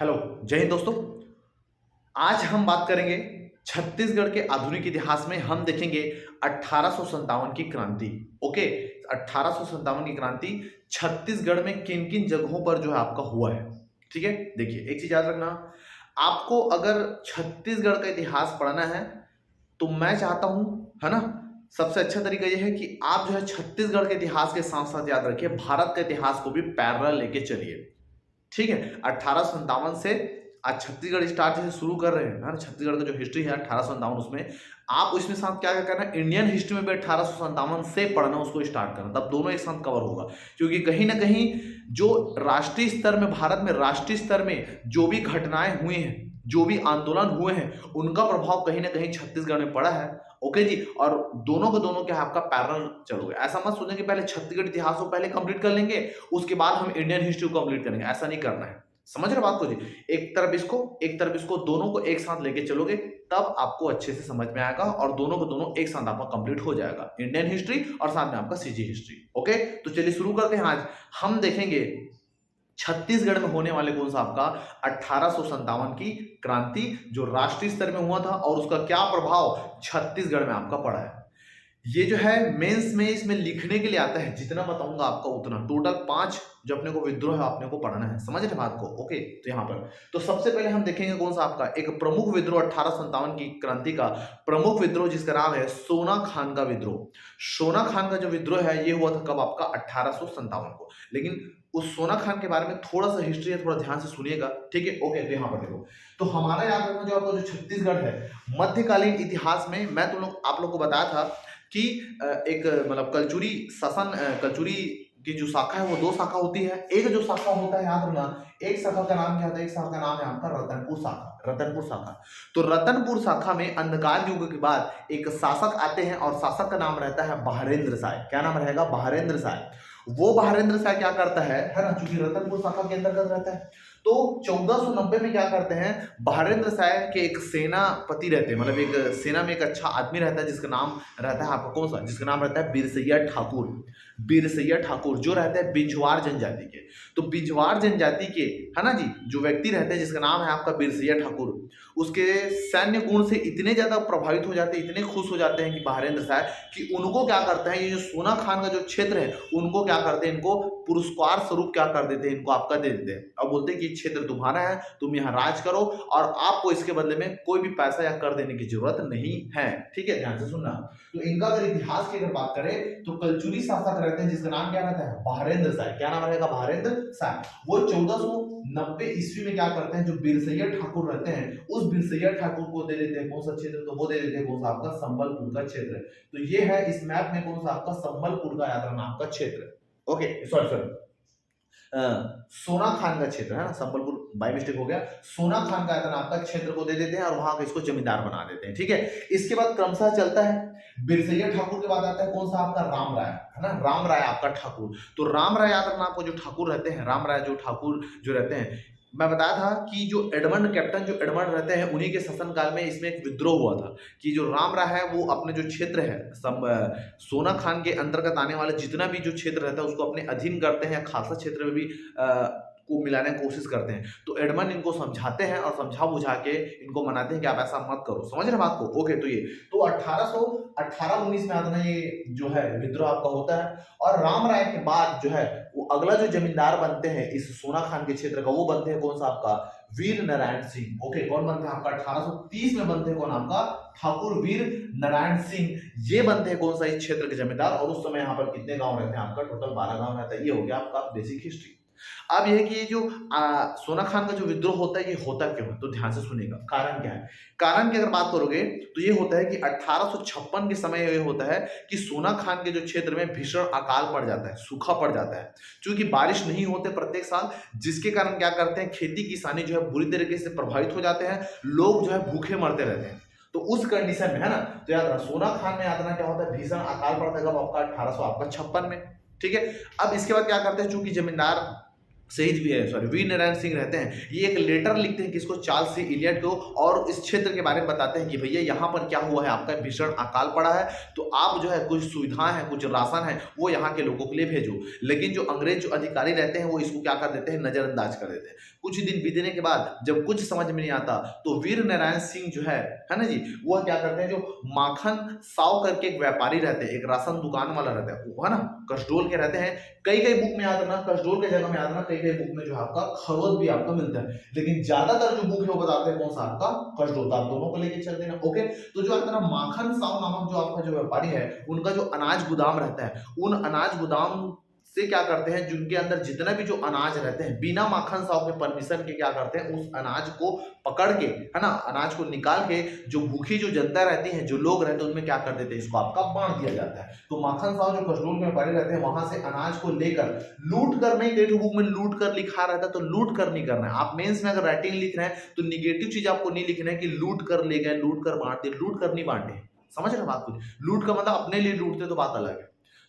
Hello, जय हिंद दोस्तों। आज हम बात करेंगे छत्तीसगढ़ के आधुनिक इतिहास में। हम देखेंगे 1857 की क्रांति। ओके, 1857 की क्रांति छत्तीसगढ़ में किन किन जगहों पर जो है आपका हुआ है। ठीक है, देखिए एक चीज याद रखना, आपको अगर छत्तीसगढ़ का इतिहास पढ़ना है तो मैं चाहता हूं, है ना, सबसे अच्छा तरीका यह है कि आप जो है छत्तीसगढ़ के इतिहास के साथ साथ याद रखिए भारत के इतिहास को भी पैरेलल लेके चलिए। ठीक है, 1857 से आज छत्तीसगढ़ स्टार्ट जैसे शुरू कर रहे हैं, है ना, छत्तीसगढ़ का जो हिस्ट्री है 1857, उसमें आप उसमें साथ क्या क्या करना है, इंडियन हिस्ट्री में भी 1857 से पढ़ना, उसको स्टार्ट करना, तब दोनों एक साथ कवर होगा। क्योंकि कहीं ना कहीं जो राष्ट्रीय स्तर में, भारत में राष्ट्रीय स्तर में जो भी घटनाएं हुई हैं, जो भी आंदोलन हुए हैं, उनका प्रभाव कहीं ना कहीं छत्तीसगढ़ में पड़ा है। ओके जी, और दोनों को दोनों क्या है आपका पैरेलल चलोगे। ऐसा मत सोचें कि पहले छत्तीसगढ़ इतिहास को पहले कंप्लीट कर लेंगे उसके बाद हम इंडियन हिस्ट्री को कंप्लीट करेंगे, ऐसा नहीं करना है। समझ रहे बात को जी, एक तरफ इसको एक तरफ इसको, दोनों को एक साथ लेके चलोगे तब आपको अच्छे से समझ में आएगा और दोनों को दोनों एक साथ आपका कंप्लीट हो जाएगा, इंडियन हिस्ट्री और साथ में आपका सीजी हिस्ट्री। ओके, तो चलिए शुरू करते हैं। आज हम देखेंगे छत्तीसगढ़ में होने वाले कौन सा आपका 1857 की क्रांति, जो राष्ट्रीय स्तर में हुआ था और उसका क्या प्रभाव छत्तीसगढ़ में आपका पड़ा है। ये जो है मेंस में इसमें लिखने के लिए आता है, जितना बताऊंगा आपका उतना। टोटल 5 जो अपने को विद्रोह है आपने को पढ़ना है, समझ रहे बात को। ओके, तो यहाँ पर तो सबसे पहले हम देखेंगे कौन सा आपका एक प्रमुख विद्रोह 1857 की क्रांति का प्रमुख विद्रोह, जिसका नाम है सोना खान का विद्रोह। सोना खान का जो विद्रोह है ये हुआ था कब आपका 1857 को। लेकिन उस सोना खान के बारे में थोड़ा सा हिस्ट्री है, थोड़ा ध्यान से सुनिएगा। ठीक है, ओके, तो यहाँ पर देखो, तो हमारा याद रखना जो आपका जो छत्तीसगढ़ है मध्यकालीन इतिहास में, मैं तुम लोग आप लोग को बताया था कि एक मतलब कलचुरी शासन, कलचुरी की जो शाखा है वो 2 शाखा होती है। एक जो शाखा होता है याद रखना, एक शाखा का नाम क्या होता है, एक शाखा का नाम है आपका रतनपुर शाखा। रतनपुर शाखा, तो रतनपुर शाखा में अंधकार युग के बाद एक शासक आते हैं और शासक का नाम रहता है बहारेंद्र शाह। क्या नाम रहेगा, बहारेंद्र शाह। वो बहारेंद्र शाह क्या करता है ना, चूंकि रतनपुर शाखा के अंतर्गत रहता है, तो 1490 में क्या करते हैं, बहारेंद्र शाह के एक सेनापति रहते हैं, मतलब एक सेना में एक अच्छा आदमी रहता है जिसका नाम रहता है आपका कौन सा, जिसका नाम रहता है बिरसैया ठाकुर। बिरसैया ठाकुर जो रहते हैं बिझवार जनजाति के। तो बिझवार जनजाति के, है ना जी, जो व्यक्ति रहते हैं जिसका नाम है आपका बिरसैया ठाकुर, उसके सैन्य गुण से इतने ज्यादा प्रभावित हो जाते हैं, इतने खुश हो जाते हैं कि बहारेंद्र शाह, कि उनको क्या करते हैं, ये जो सोना खान का जो क्षेत्र है उनको क्या करते हैं, इनको पुरस्कार स्वरूप क्या कर देते हैं, इनको आपका दे देते हैं और बोलते हैं कि क्षेत्र तुम्हारा है, तुम यहाँ राज करो और आपको इसके बदले में कोई भी पैसा या कर देने की जरूरत नहीं है। ठीक है, ध्यान से सुनना। तो इनका अगर इतिहास की अगर बात करें तो कलचुरी शासक रहते हैं जिसका नाम क्या रहता है, बहारेंद्र शाह। क्या नाम रहेगा, बहारेंद्र शाह। वो 1490 ईस्वी में क्या करते हैं, जो बिरसैया ठाकुर रहते हैं उस बिरसैया ठाकुर को दे देते हैं कौन सा क्षेत्र, तो वो दे देते हैं कौन सा आपका संबलपुर का क्षेत्र। तो ये है इस मैप में कौन सा आपका संबलपुर का यात्रा नाम का क्षेत्र। ओके, सॉरी सॉरी, सोना खान का क्षेत्र है ना, संबलपुर बाय मिस्टेक हो गया, सोना खान का यात्रा आपका क्षेत्र को दे देते हैं और वहां का इसको जमींदार बना देते हैं। ठीक है, इसके बाद क्रमशः चलता है, बिरसैया ठाकुर के बाद आता है कौन सा आपका राम राय, है ना, राम राय आपका ठाकुर। तो राम राय याद रखना, आपको जो ठाकुर रहते हैं, राम राय जो ठाकुर जो रहते हैं, मैं बताया था कि जो एडमंड कैप्टन जो एडमंड रहते हैं उन्हीं के शासन काल में इसमें एक विद्रोह हुआ था कि जो राम राय है वो अपने जो क्षेत्र है सोना खान के अंतर्गत आने वाले जितना भी जो क्षेत्र रहता है उसको अपने अधीन करते हैं, खासा क्षेत्र में भी को मिलाने की कोशिश करते हैं। तो एडमंड इनको समझाते हैं और समझा बुझा के इनको मनाते हैं कि आप ऐसा मत करो। समझ रहे बात को। ओके, तो ये तो 1818-19 में आता ये जो है विद्रोह आपका होता है और राम राय के बाद जो है वो अगला जो जमींदार बनते हैं इस सोना खान के क्षेत्र का, वो बनते हैं कौन सा आपका वीर नारायण सिंह। ओके, कौन बनते हैं आपका 1830 में बनते हैं कौन आपका ठाकुर वीर नारायण सिंह। ये बनते हैं कौन सा इस क्षेत्र के जमींदार। और उस समय यहाँ पर कितने गांव रहते हैं आपका, टोटल 12 गांव रहता है। ये हो गया आपका बेसिक हिस्ट्री। अब यह कि ये जो सोना खान का जो विद्रोह होता है ये होता क्यों है, तो ध्यान से सुनिएगा। कारण क्या है, कारण की अगर बात करोगे तो ये होता है कि 1856 के समय ये होता है कि सोना खान के जो क्षेत्र में भीषण अकाल पड़ जाता है, सूखा पड़ जाता है, क्योंकि बारिश नहीं होते प्रत्येक साल, जिसके कारण क्या करते हैं, खेती किसानी जो है बुरी तरीके से प्रभावित हो जाते हैं, लोग जो है भूखे मरते रहते हैं। तो उस कंडीशन में, है ना, तो याद रखना सोना खान में याद रखना क्या होता है, भीषण अकाल पड़ता है कब आपका 1856 में। ठीक है, अब इसके बाद क्या करते हैं, चूंकि जमींदार शहीद वीर नारायण सिंह रहते हैं, ये एक लेटर लिखते हैं किसको, चार्ल्स सी इलियट को, और इस क्षेत्र के बारे में बताते हैं कि भैया यहाँ पर क्या हुआ है, आपका भीषण अकाल पड़ा है, तो आप जो है कुछ सुविधाएं हैं, कुछ राशन है, वो यहाँ के लोगों के लिए भेजो। लेकिन जो अंग्रेज जो अधिकारी रहते हैं वो इसको क्या कर देते हैं, नजरअंदाज कर देते हैं। कुछ दिन बीतने के बाद जब कुछ समझ में नहीं आता तो वीर नारायण सिंह जो है ना जी, वह क्या करते हैं, जो माखन साव करके एक व्यापारी रहते हैं, एक राशन दुकान वाला रहता है, वो है ना, कसडोल के रहते हैं। कई कई बुक में याद रखना, कसडोल के जगह में याद रखना, कई कई बुक में जो है आपका खरोद भी आपका मिलता है, लेकिन ज्यादातर जो बुक है वो बताते हैं कौन सा, आपका कसडोल। आप दोनों को लेके चलते हैं, ओके। तो जो आपका माखन साव नामक जो आपका जो व्यापारी है, उनका जो अनाज गोदाम रहता है, उन अनाज गोदाम से क्या करते हैं, जिनके अंदर जितना भी जो अनाज रहते हैं, बिना माखन साहब के परमिशन के क्या करते हैं, उस अनाज को पकड़ के, है ना, अनाज को निकाल के जो भूखी जो जनता रहती है, जो लोग रहते हैं, उनमें क्या कर देते हैं, इसको आपका बांट दिया जाता है। तो माखन साहब जो कसडोल में व्यापारी रहते हैं, वहां से अनाज को लेकर लूट कर नहीं, कई बुक में लूट कर लिखा रहता है, तो लूट कर नहीं करना है। आप मेंस में अगर राइटिंग लिख रहे हैं तो निगेटिव चीज आपको नहीं लिखना है कि लूट कर ले गए, लूट कर बांट दिए, लूट कर नहीं बांटे। समझ रहे बात? कुछ लूट का मतलब अपने लिए लूटते तो बात अलग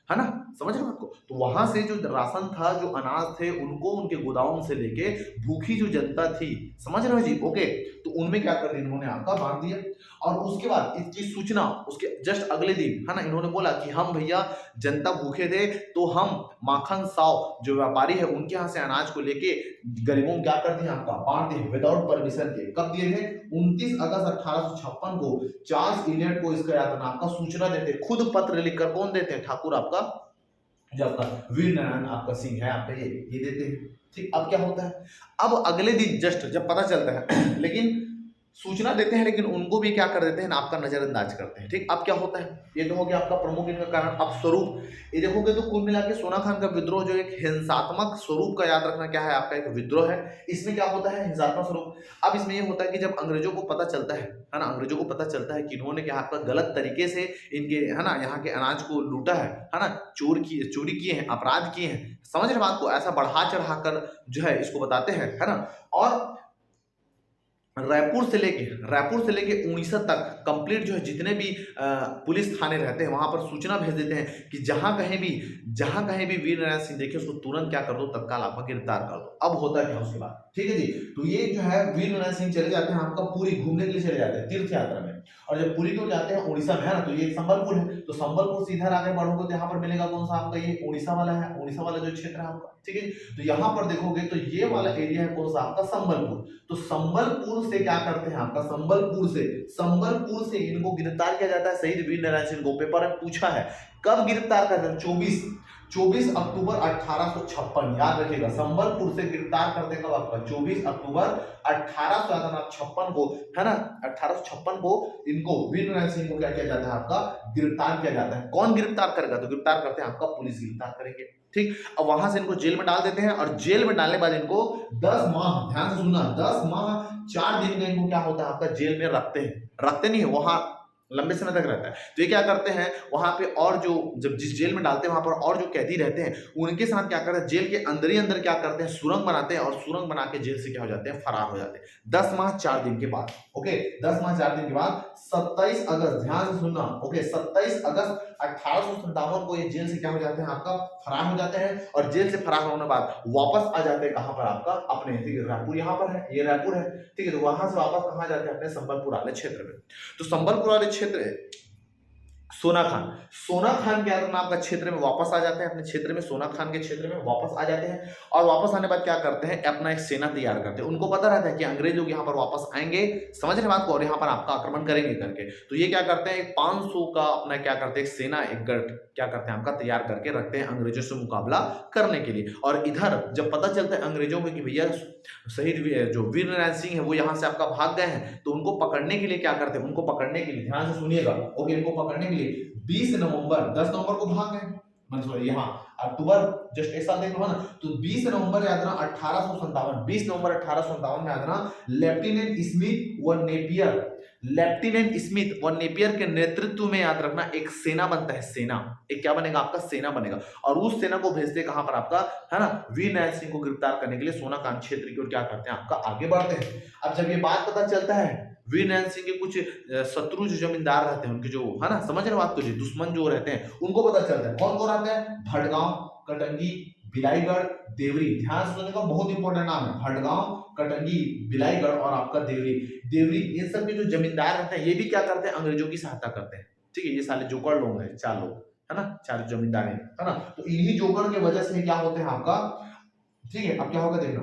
है ना, समझ रहे हो आपको? तो वहां से जो राशन था, जो अनाज थे, उनको उनके गोदाम से लेके भूखी जो जनता थी, समझ रहे हो जी, ओके, तो उनमें क्या कर दिया इन्होंने, आपका बांट दिया। और उसके बाद इसकी सूचना उसके जस्ट अगले दिन, है ना, इन्होंने बोला कि हम भैया जनता भूखे थे, तो हम माखन साव जो व्यापारी है उनके यहाँ से अनाज को लेके गरीबों को क्या कर दिया, आपका बांट दिए विदाउट परमिशन के। कब दिए थे? 29 अगस्त 1856 को चार्ल्स इलियट को इसका यातना आपका सूचना देते, खुद पत्र लिखकर। कौन देते हैं? ठाकुर आपका जो आपका वीर नारायण आपका सिंह है, आपका ये देते हैं। ठीक, अब क्या होता है, अब अगले दिन जस्ट जब पता चलता है लेकिन सूचना देते हैं, लेकिन उनको भी क्या कर देते हैं, आपका नजरअंदाज करते हैं। ठीक, अब क्या होता है, ये तो हो गया आपका प्रमुख इनका कारण। अब स्वरूप ये देखोगे तो कुल मिला के सोना खान का विद्रोह जो एक हिंसात्मक स्वरूप का, याद रखना क्या है, आपका एक विद्रोह है। इसमें क्या होता है, हिंसात्मक स्वरूप। अब इसमें ये होता है कि जब अंग्रेजों को पता चलता है ना, अंग्रेजों को पता चलता है कि इन्होंने क्या आपका गलत तरीके से इनके, है ना, यहाँ के अनाज को लूटा है ना, चोरी किए हैं, अपराध किए हैं, समझ रहे बात को, ऐसा बढ़ा चढ़ाकर जो है इसको बताते हैं, है ना। और रायपुर से लेके उड़ीसा तक कंप्लीट जो है जितने भी पुलिस थाने रहते हैं, वहां पर सूचना भेज देते हैं कि जहां कहीं भी वीर नारायण सिंह देखे, उसको तुरंत क्या कर दो, तत्काल आपका गिरफ्तार कर दो। अब होता है क्या उसके बाद, ठीक है जी, तो ये जो है वीर नारायण सिंह चले जाते हैं आपका पुरी घूमने के लिए, चले जाते हैं तीर्थ यात्रा में। और जब पुरी को जाते हैं, उड़ीसा में है ना, तो ये संबलपुर है, तो संबलपुर से इधर आगे बढ़ोगे तो यहाँ पर मिलेगा कौन सा, आपका ये उड़ीसा वाला है, उड़ीसा वाला जो क्षेत्र है आपका, ठीक है। तो यहाँ पर देखोगे तो ये वाला एरिया है कौन सा, आपका संबलपुर। तो संबलपुर से क्या करते हैं, आपका संबलपुर से इनको गिरफ्तार किया जाता है, शहीद वीर नारायण सिंह को। पेपर में पूछा है कब गिरफ्तार करते हैं, 24 अक्टूबर 1856, याद रखिएगा। संबलपुर से गिरफ्तार करते कब, आपका 24 अक्टूबर 1856 को, है ना, 1856 को इनको वीर नारायण सिंह को क्या किया जाता है, आपका गिरफ्तार किया जाता है। कौन गिरफ्तार करेगा, तो गिरफ्तार करते हैं आपका पुलिस गिरफ्तार करेंगे। ठीक, अब वहां से इनको जेल में डाल देते हैं, और जेल में डालने के बाद इनको 10 माह, ध्यान से सुनना, 10 माह 4 दिन में इनको क्या होता है, आपका जेल में रखते नहीं है, वहां लंबे समय तक रहता है। तो ये क्या करते हैं, वहां पे और जो जब जिस जेल में डालते हैं वहां पर और जो कैदी रहते हैं, उनके साथ क्या करते हैं, जेल के अंदर ही अंदर क्या करते हैं, सुरंग बनाते हैं, और सुरंग बना के जेल से क्या हो जाते हैं, फरार हो जाते हैं। 10 माह 4 दिन के बाद, ओके, 10 माह 4 दिन के बाद 27 अगस्त, ध्यान से सुनना, ओके, 27 अगस्त 1857 को ये जेल से क्या हो जाते हैं, आपका फरार हो जाते हैं। और जेल से फरार होने के बाद वापस आ जाते हैं कहां पर, आपका अपने, ठीक है, रायपुर यहाँ पर है, ये रायपुर है, ठीक है। तो वहां से वापस कहां जाते हैं, अपने संबलपुर वाले क्षेत्र में। तो संबलपुर वाले क्षेत्र सोना खान के आदमी आपका क्षेत्र में वापस आ जाते हैं, अपने क्षेत्र में, सोना खान के क्षेत्र में वापस आ जाते हैं। और वापस आने बाद क्या करते हैं, अपना एक सेना तैयार करते हैं। उनको पता रहता है कि अंग्रेज लोग यहाँ पर वापस आएंगे, समझ रहे बात को, और यहाँ पर आपका आक्रमण करेंगे करके। तो ये क्या करते हैं, 500 का अपना क्या करते हैं, एक सेना, एक गढ़ क्या करते हैं, आपका तैयार करके रखते हैं अंग्रेजों से मुकाबला करने के लिए। और इधर जब पता चलता है अंग्रेजों को कि भैया शहीद जो वीर नारायण सिंह है वो यहाँ से आपका भाग गए हैं, तो उनको पकड़ने के लिए क्या करते हैं, उनको पकड़ने के लिए, ध्यान से सुनिएगा, ओके, इनको पकड़ने के लिए 10 नवंबर को भाग गए, मतलब यहाँ अक्टूबर जस्ट एक साल देख लो, है ना। तो 20 नवंबर याद रखना 1857, 20 नवंबर 1857 में याद रखना, लेफ्टिनेंट स्मिथ व नेपियर के नेतृत्व में, याद रखना, एक सेना बनता है, सेना, एक क्या बनेगा, आपका सेना बनेगा। और उस सेना को भेजते कहां पर, आपका, है ना, वीर नारायण सिंह को गिरफ्तार करने के लिए सोना खान क्षेत्र की ओर क्या करते हैं, आपका आगे बढ़ते हैं। अब जब ये बात पता चलता है, वीर नारायण सिंह के कुछ शत्रु जो जमींदार रहते हैं, उनके जो, है ना, समझ रहे हो बात को जी, दुश्मन जो रहते हैं, उनको पता चलता है। कौन कौन रहते हैं, भटगांव, कटंगी, बिलाईगढ़, देवरी, ध्यान से सुनिएगा, बहुत इंपॉर्टेंट नाम है। भटगांव, कटंगी, बिलाईगढ़ और आपका देवरी। देवरी, इन सब के जो जमींदार रहते हैं ये भी क्या करते हैं, अंग्रेजों की सहायता करते हैं। ठीक है, ये साले जोकर लोग हैं, 4 लोग, है ना, 4 जमींदार है ना। तो इन्हीं जोकर की वजह से क्या होते हैं आपका, ठीक है। अब क्या होगा देखना,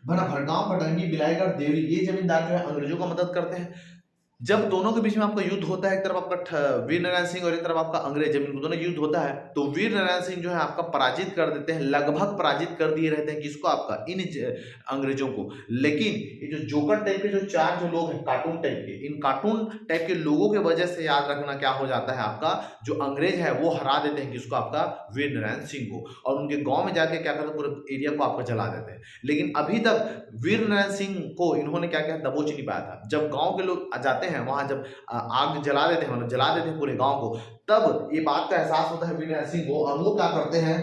भना भड़गांव, पटंगी, बिलाईगढ़, देवरी, ये जमींदार जो है अंग्रेजों का मदद करते हैं। जब दोनों के बीच में आपका युद्ध होता है, एक तरफ आपका वीर नारायण सिंह और एक तरफ आपका अंग्रेज, जब इन दोनों युद्ध होता है तो वीर नारायण सिंह जो है आपका पराजित कर देते हैं, लगभग पराजित कर दिए रहते हैं किसको, आपका इन अंग्रेजों को। लेकिन ये जो जोकर टाइप के जो 4 जो लोग हैं कार्टून टाइप के, इन कार्टून टाइप के लोगों की वजह से याद रखना क्या हो जाता है, आपका जो अंग्रेज है वो हरा देते हैं किसको, आपका वीर नारायण सिंह को, और उनके गांव में जाके क्या करते हैं, पूरे एरिया को आपका जला देते हैं। लेकिन अभी तक वीर नारायण सिंह को इन्होंने क्या किया, दबोच नहीं पाया था। जब गांव के लोग जाते हैं वहां, जब आग जला देते हैं, मतलब जला देते हैं पूरे गांव को, तब ये बात का एहसास होता है वीर नारायण सिंह को, और वो क्या करते हैं,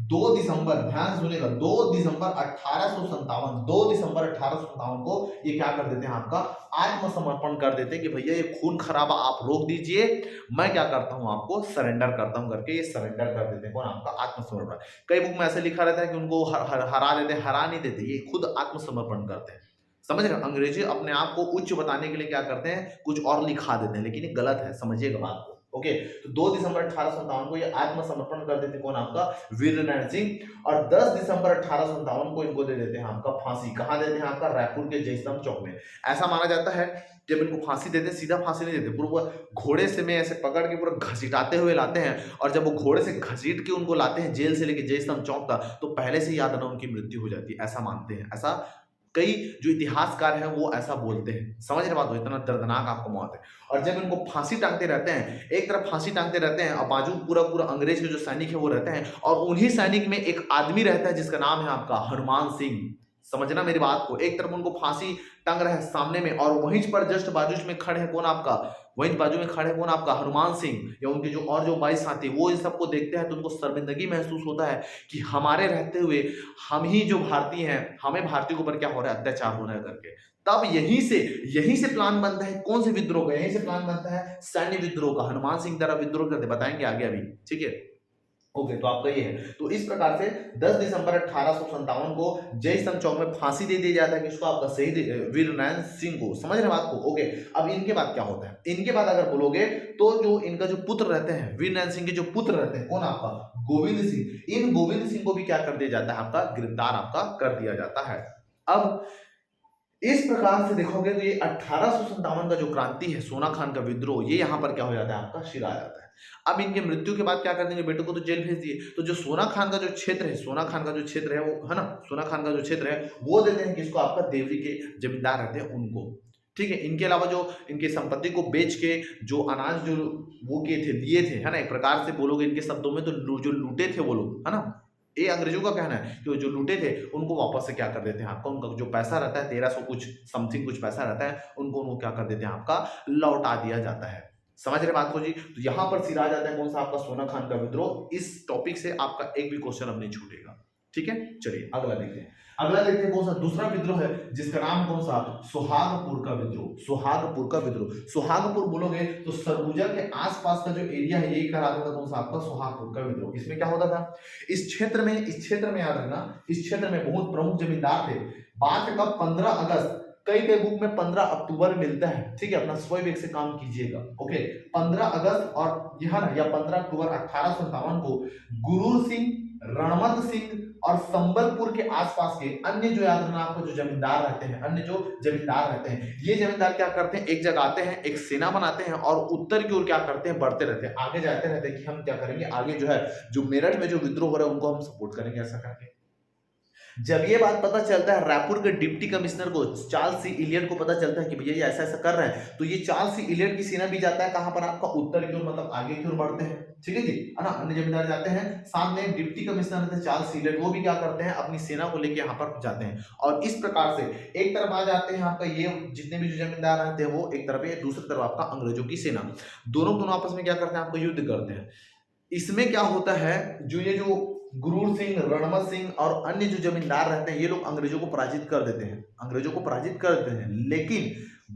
2 दिसंबर, ध्यान सुनिएगा, 2 दिसंबर 1857, 2 दिसंबर 1857 को ये क्या कर देते हैं, आपका आत्मसमर्पण कर देते हैं कि भैया ये खून खराबा आप रोक दीजिए, मैं क्या करता हूं, आपको सरेंडर करता हूं करके ये सरेंडर कर देते हैं। कौन, आपका आत्मसमर्पण। कई बुक में ऐसे लिखा रहता है कि उनको हरा देते, हरा नहीं देते, ये खुद आत्मसमर्पण करते हैं। समझ रहे हो, अंग्रेजी अपने आप को उच्च बताने के लिए क्या करते हैं, कुछ और लिखा देते हैं, लेकिन ये गलत है, समझिएगा बात को। ओके, तो 2 दिसंबर 1857 को ये आत्मसमर्पण कर देते, कौन, आपका वीर नारायण सिंह। और 10 दिसंबर 1857 को इनको दे देते हैं आपका फांसी। कहां देते हैं, आपका रायपुर के जयस्तंभ चौक में। ऐसा माना जाता है जब इनको फांसी देते हैं, सीधा फांसी नहीं देते, पूरा घोड़े से में ऐसे पकड़ के पूरा घसीटाते हुए लाते हैं, और जब वो घोड़े से घसीट के उनको लाते हैं जेल से लेके जयस्तंभ चौक तक, तो पहले से याद ना उनकी मृत्यु हो जाती है, ऐसा मानते हैं। ऐसा कई जो इतिहासकार हैं वो ऐसा बोलते हैं। समझ रहे बात हो, इतना दर्दनाक आपको मौत है। और जब इनको फांसी टांगते रहते हैं, एक तरफ फांसी टांगते रहते हैं और बाजू पूरा पूरा अंग्रेज के जो सैनिक है वो रहते हैं, और उन्हीं सैनिक में एक आदमी रहता है जिसका नाम है आपका हनुमान सिंह। समझना मेरी बात को, एक तरफ उनको फांसी टंग रहा है सामने में, और वहीं पर जस्ट बाजू में खड़े हैं कौन, आपका वहीं बाजू में खड़े कौन, आपका हनुमान सिंह, या उनके जो और जो 22 साथी, वो इन सबको देखते हैं तो उनको शर्मिंदगी महसूस होता है कि हमारे रहते हुए हम ही जो भारतीय हैं, हमें भारतीयों के ऊपर क्या हो रहा है, अत्याचार हो रहा है करके। तब यहीं से प्लान बनता है, कौन से विद्रोह का, यहीं से प्लान बनता है सैन्य विद्रोह का। हनुमान सिंह द्वारा विद्रोह करते, बताएंगे आगे अभी, ठीक है। ओके, तो आपका ये है। तो इस प्रकार से 10 दिसंबर 1857 को जयस्तंभ चौक में फांसी दे दिया जाता है किसको, आपका शहीद वीर नारायण सिंह को। समझ रहे बात को। ओके, अब इनके बाद क्या होता है, इनके बाद अगर बोलोगे तो जो इनका जो पुत्र रहते हैं, वीर नारायण सिंह के जो पुत्र रहते हैं, कौन, आपका गोविंद सिंह, इन गोविंद सिंह को भी क्या कर दिया जाता है, आपका गिरफ्तार आपका कर दिया जाता है। अब इस प्रकार से देखोगे तो ये 1857 का जो क्रांति है, सोना खान का विद्रोह, ये यहाँ पर क्या हो जाता है, आपका सिरा जाता है। अब इनके मृत्यु के बाद क्या कर देंगे, बेटों को तो जेल भेज दिए, तो जो सोना खान का जो क्षेत्र है, सोना खान का जो क्षेत्र है वो, है ना, सोना खान का जो क्षेत्र है वो देते हैं किसको, आपका देवरी के जमींदार रहते हैं उनको। ठीक है, इनके अलावा जो इनके संपत्ति को बेच के जो अनाज जो वो किए थे, लिए थे, है ना, एक प्रकार से बोलोगे इनके शब्दों में तो जो लूटे थे वो लोग, है ना, ये अंग्रेजों का कहना है कि जो लूटे थे उनको वापस से क्या कर देते हैं, आपका उनका जो पैसा रहता है 1300 कुछ समथिंग कुछ पैसा रहता है, उनको क्या कर देते हैं, आपका लौटा दिया जाता है। समझ रहे बात को जी। तो यहां पर सिरा जाता है कौन सा, आपका सोना खान का विद्रोह। इस टॉपिक से आपका एक भी क्वेश्चन अब नहीं छूटेगा। ठीक है, चलिए अगला देखते हैं। अगला देखते हैं कौन सा, दूसरा विद्रोह है जिसका नाम कौन सा, सुहागपुर का विद्रोह। सुहागपुर का विद्रोह, सुहागपुर बोलोगे तो सरगुजा के आसपास का जो एरिया है यही कहलाता था कौन सा, आपका सुहागपुर का विद्रोह। इसमें क्या होता था, इस क्षेत्र में याद रखना, इस क्षेत्र में बहुत प्रमुख जमींदार थे। बात कब, 15 अगस्त, कई बुक में 15 अक्टूबर मिलता है, ठीक है, अपना स्वयं से काम कीजिएगा। ओके, 15 अगस्त और यह ना, या 15 अक्टूबर 1857 को गुरु सिंह, रणमत सिंह और संबलपुर के आसपास के अन्य जो याद रखना आपको जो जमींदार रहते हैं, अन्य जो जमींदार रहते हैं, ये जमींदार क्या करते हैं, एक जगह आते हैं, एक सेना बनाते हैं और उत्तर की ओर क्या करते हैं, बढ़ते रहते हैं, आगे जाते रहते हैं कि हम क्या करेंगे, आगे जो है जो मेरठ में जो विद्रोह हो रहा है उनको हम सपोर्ट करेंगे, ऐसा करके। जब ये बात पता चलता है रायपुर के डिप्टी कमिश्नर को, चार्ल्स सी इलियट को पता चलता है कि भैया ये ऐसा ऐसा कर रहे हैं, तो ये चार्ल्स सी इलियट की सेना भी जाता है कहां पर, आपका उत्तर की ओर, मतलब आगे की ओर बढ़ते हैं। ठीक है जी, है ना, अन्य जमींदार जाते हैं, साथ में डिप्टी कमिश्नर रहते हैं चार्ल्स सी इलियट, वो भी क्या करते हैं, अपनी सेना को लेकर यहाँ पर जाते हैं, और इस प्रकार से एक तरफ आ जाते हैं आपका ये जितने भी जो जमींदार रहते हैं वो एक तरफ है, दूसरी तरफ आपका अंग्रेजों की सेना, दोनों आपस में क्या करते हैं, आपको युद्ध करते हैं। इसमें क्या होता है, जो ये जो गुरूर सिंह, रणमत सिंह और अन्य जो जमींदार रहते हैं, ये लोग अंग्रेजों को पराजित कर देते हैं, अंग्रेजों को पराजित कर देते हैं। लेकिन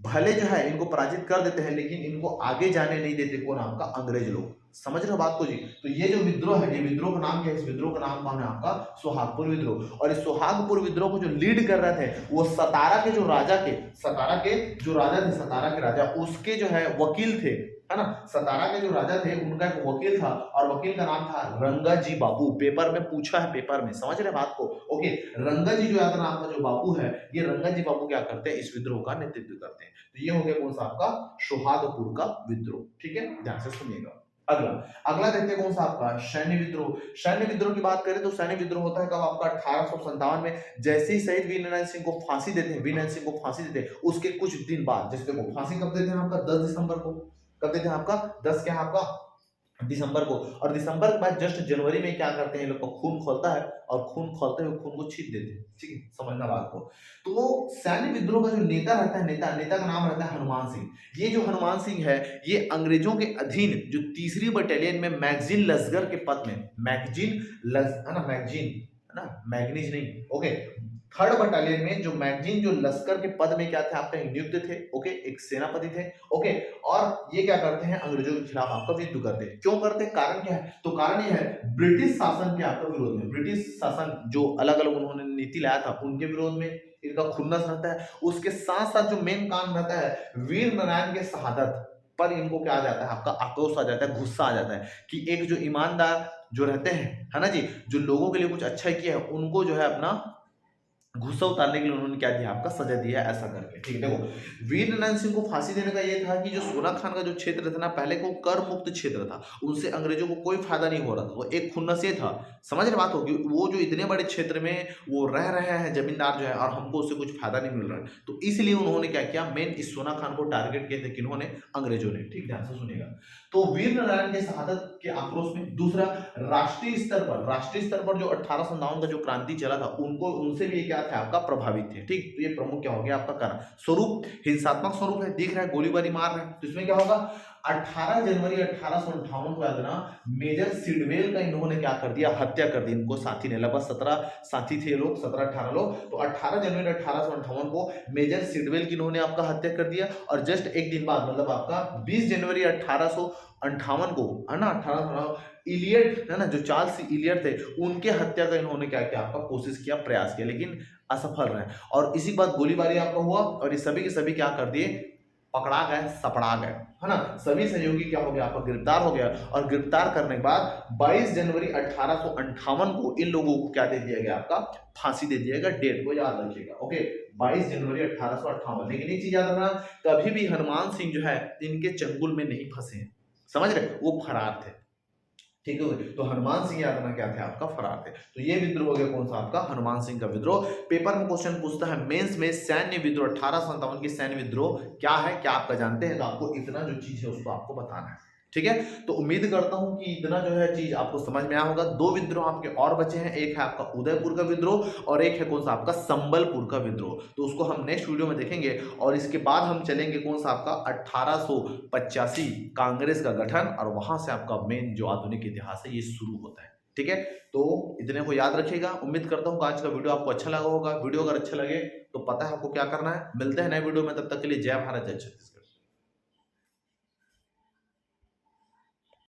भले जो है इनको पराजित कर देते हैं, लेकिन इनको आगे जाने नहीं देते कौन, आपका अंग्रेज लोग। समझ रहे हो बात को जी? तो ये जो विद्रोह है, ये विद्रोह का नाम क्या है? इस विद्रोह का नाम कौन है? आपका सुहागपुर विद्रोह। और इस सुहागपुर विद्रोह को जो लीड कर रहे थे, वो सतारा के जो राजा थे, सतारा के राजा उसके जो है वकील थे, है ना। सतारा के जो राजा थे उनका एक वकील था, और वकील का नाम था रंगाजी बाबू। पेपर में पूछा है, पेपर में, समझ रहे बात को? ओके, रंगाजी जो यादव नाम का जो बाबू है, ये रंगाजी बाबू क्या करते हैं? इस विद्रोह का नेतृत्व करते हैं। तो ये हो गया कौन सा? आपका सुहागपुर का विद्रोह। ठीक है, ध्यान से सुनिएगा। अगला अगला देखते हैं कौन सा? आपका सैन्य विद्रोह। सैन्य विद्रोह की बात करें तो सैन्य विद्रोह होता है कब? आपका 1857 में। जैसे ही शहीद वीर नारायण सिंह को फांसी देते हैं, वीर नारायण सिंह को फांसी देते हैं, उसके कुछ दिन बाद, जैसे देखो फांसी कब देते हैं? आपका 10 दिसंबर को। कब देते हैं? आपका 10 क्या है? आपका दिसंबर को। और दिसंबर के बाद जस्ट जनवरी में क्या करते हैं, लोग का खून खोलता है, और खून खोलते हुए खून को छीन देते हैं। ठीक है, समझना बात को। तो वो सैन्य विद्रोह का जो नेता रहता है, नेता का नाम रहता है हनुमान सिंह। ये जो हनुमान सिंह है, ये अंग्रेजों के अधीन जो 3री बटालियन में मैगजीन लश्कर के पद में, मैगनीज नहीं, ओके, 3rd बटालियन में जो मैगजीन जो लश्कर के पद में क्या थे? आपका नियुक्त थे। ओके, एक सेनापति थे। ओके, और ये क्या करते हैं? अंग्रेजों के खिलाफ आपका युद्ध करते हैं। क्यों करते हैं? कारण क्या है? तो कारण ये है, ब्रिटिश शासन के आपका विरोध में, ब्रिटिश शासन जो अलग अलग उन्होंने नीति लाया था, उनके विरोध में इनका खुन्नस रहता है। उसके साथ साथ जो मेन काम रहता है, वीर नारायण के शहादत पर इनको क्या आ जाता है? आपका आक्रोश आ जाता है, गुस्सा आ जाता है कि एक जो ईमानदार जो रहते हैं, है ना जी, जो लोगों के लिए कुछ अच्छा किया है, उनको जो है अपना गुस्सा उतारने के लिए उन्होंने क्या दिया? आपका सजा दिया, ऐसा करके। ठीक है, देखो वीर नारायण सिंह को फांसी देने का ये था कि जो सोना खान का जो क्षेत्र था ना, पहले को कर मुक्त क्षेत्र था, उनसे अंग्रेजों को कोई फायदा नहीं हो रहा था। तो एक खुन्नस ये था, समझ रहे बात होगी, वो जो इतने बड़े क्षेत्र में वो रह रहे हैं जमींदार जो है, और हमको उससे कुछ फायदा नहीं मिल रहा है, तो इसलिए उन्होंने क्या किया? मेन इस सोना खान को टारगेट किए थे, किन्होंने? अंग्रेजों ने। ठीक, ध्यान से सुनिएगा। तो वीर नारायण के शहादत के आक्रोश में, दूसरा राष्ट्रीय स्तर पर जो 1857 का जो क्रांति चला था, उनको उनसे भी क्या था? आपका प्रभावित थे। ठीक, तो ये प्रमुख क्या हो गया? आपका कारण स्वरूप हिंसात्मक स्वरूप है, दिख रहा है, गोलीबारी मार रहे हैं। तो इसमें क्या होगा? 18 जनवरी 1858 को याद ना, मेजर सिडवेल का इन्होंने क्या कर दिया? हत्या कर दी। इनको साथी ने, लगभग 17 साथी थे लोग, 17-18 लोग। तो 18 जनवरी 1858 को मेजर सिडवेल की इन्होंने आपका हत्या कर दिया। और जस्ट एक दिन बाद, मतलब आपका 20 जनवरी 1858 को, है ना, 18 इलियट, है ना, जो चार्ल्स इलियट थे, उनके हत्या का इन्होंने क्या किया? आपका कोशिश किया, प्रयास किया, लेकिन असफल रहे। और इसी के बाद गोलीबारी आपका हुआ, और ये सभी के सभी क्या कर दिए? पकड़ा गए, सपड़ा गए, है ना। सभी सहयोगी क्या हो गया? आपका गिरफ्तार हो गया। और गिरफ्तार करने के बाद 22 जनवरी 1858 को इन लोगों को क्या दे दिया गया? आपका फांसी दे दिया गया। डेट को याद रखिएगा। ओके, 22 जनवरी 1858। लेकिन एक चीज याद रखना, कभी भी हनुमान सिंह जो है इनके चंगुल में नहीं फंसे हैं, समझ रहे? वो फरार थे। ठीक है, तो हनुमान सिंह यादव क्या थे? आपका फरार थे। तो ये विद्रोह हो गया कौन सा? आपका हनुमान सिंह का विद्रोह। पेपर में क्वेश्चन पूछता है मेंस में, सैन्य विद्रोह 1857 की सैन्य विद्रोह क्या है, क्या आपका जानते हैं? तो आपको इतना जो चीज है उसको आपको बताना है। ठीक है, तो उम्मीद करता हूं कि इतना जो है चीज आपको समझ में आया होगा। 2 विद्रोह आपके और बचे हैं, एक है आपका उदयपुर का विद्रोह, और एक है कौन सा? आपका संबलपुर का विद्रोह। तो उसको हम नेक्स्ट वीडियो में देखेंगे। और इसके बाद हम चलेंगे कौन सा? आपका 1885 कांग्रेस का गठन, और वहां से आपका मेन जो आधुनिक इतिहास है ये शुरू होता है। ठीक है, तो इतने को याद रखिएगा। उम्मीद करता हूँ आज का वीडियो आपको अच्छा लगा होगा। वीडियो अगर अच्छा लगे तो पता है आपको क्या करना है। मिलते हैं नए वीडियो में, तब तक के लिए जय भारत, जय छत्तीसगढ़।